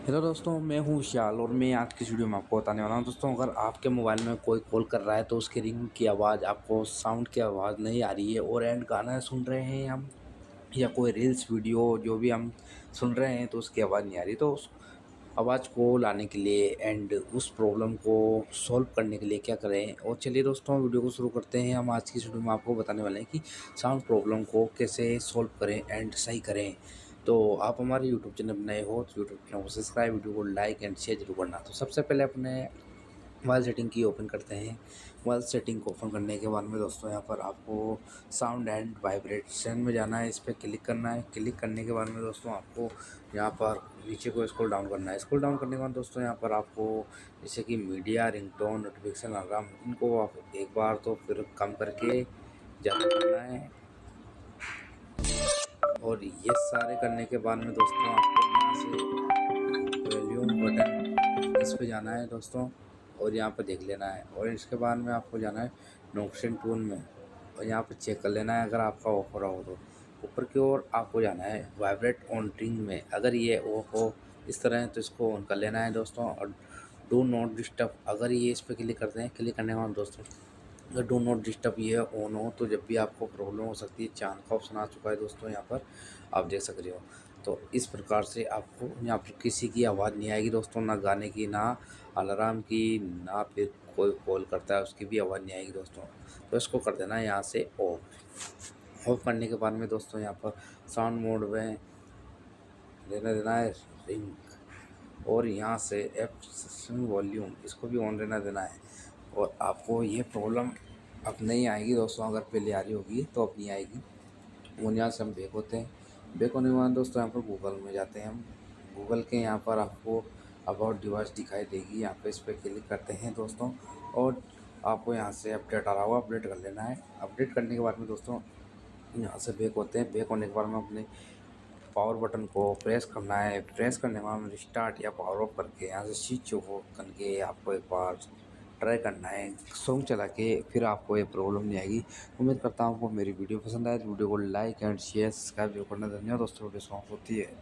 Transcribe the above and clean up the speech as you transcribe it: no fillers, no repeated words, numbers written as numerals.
Hello दोस्तों, मैं हूँ विशाल और मैं आज की इस वीडियो में आपको बताने वाला हूँ। दोस्तों, अगर आपके मोबाइल में कोई कॉल कर रहा है तो उसकी रिंग की आवाज़ आपको साउंड की आवाज़ नहीं आ रही है और एंड गाना सुन रहे हैं हम या कोई रील्स वीडियो जो भी हम सुन रहे हैं तो उसकी आवाज़ नहीं आ रही, तो उस आवाज़ को लाने के लिए एंड उस प्रॉब्लम को सॉल्व करने के लिए क्या करें। और चलिए दोस्तों, वीडियो को शुरू करते हैं। हम आज की इस वीडियो में आपको बताने वाले हैं कि साउंड प्रॉब्लम को कैसे सॉल्व करें एंड सही करें। तो आप हमारे यूट्यूब चैनल पर नए हो तो यूट्यूब चैनल को सब्सक्राइब, वीडियो को लाइक एंड शेयर जरूर करना। तो सबसे पहले अपने मोबाइल सेटिंग की ओपन करते हैं। मोबाइल सेटिंग को ओपन करने के बाद में दोस्तों यहाँ पर आपको साउंड एंड वाइब्रेशन में जाना है, इस पर क्लिक करना है। क्लिक करने के बाद में दोस्तों आपको यहाँ पर नीचे को स्क्रॉल डाउन करना है। स्क्रॉल डाउन करने के बाद दोस्तों यहाँ पर आपको जैसे कि मीडिया, रिंगटोन, नोटिफिकेशन, अलार्म, इनको आप एक बार तो फिर कम करके ज़्यादा करना है। और ये सारे करने के बाद में दोस्तों आपको यहाँ से वॉल्यूम बटन इस पे जाना है दोस्तों और यहाँ पर देख लेना है। और इसके बाद में आपको जाना है नोटिफिकेशन टून में और यहाँ पर चेक कर लेना है। अगर आपका ऑफ हो रहा हो तो ऊपर की ओर आपको जाना है वाइब्रेट ऑन रिंग में। अगर ये ऑफ हो इस तरह है तो इसको ऑन कर लेना है दोस्तों। और डू नॉट डिस्टर्ब, अगर ये इस पर क्लिक करते हैं, क्लिक करने के बाद दोस्तों अगर डू नॉट डिस्टर्ब ये ऑन हो तो जब भी आपको प्रॉब्लम हो सकती है। चांद का ऑप्शन आ चुका है दोस्तों, यहाँ पर आप देख सकते हो। तो इस प्रकार से आपको यहाँ पर किसी की आवाज़ नहीं आएगी दोस्तों, ना गाने की, ना अलार्म की, ना फिर कोई कॉल करता है उसकी भी आवाज़ नहीं आएगी दोस्तों। तो इसको कर देना है यहाँ से ऑफ। ऑफ करने के बाद में दोस्तों यहाँ पर साउंड मोड में लेना देना है रिंग और यहाँ से एफ वॉल्यूम इसको भी ऑन रहना देना है। और आपको ये प्रॉब्लम अब नहीं आएगी दोस्तों। अगर पहले आ रही होगी तो अब नहीं आएगी। और यहाँ से हम बैक होते हैं। बैक होने के बाद दोस्तों यहाँ पर गूगल में जाते हैं हम। गूगल के यहाँ पर आपको अबाउट डिवाइस दिखाई देगी, यहाँ पे इस पर क्लिक करते हैं दोस्तों। और आपको यहाँ से अपडेट आ रहा होगा, अपडेट कर लेना है। अपडेट करने के बाद में दोस्तों यहाँ से बैक होते हैं। बैक होने के बाद में अपने पावर बटन को प्रेस करना है। प्रेस करने के बाद रिस्टार्ट या पावर ऑफ करके यहाँ से स्विच ऑफ करके आपको एक बार ट्राई करना है सॉन्ग चला के, फिर आपको ये प्रॉब्लम नहीं आएगी। उम्मीद करता हूँ आपको मेरी वीडियो पसंद आए तो वीडियो को लाइक एंड शेयर सब्सक्राइब जरूर करना। धन्यवाद दोस्तों, वीडियो समाप्त होती है।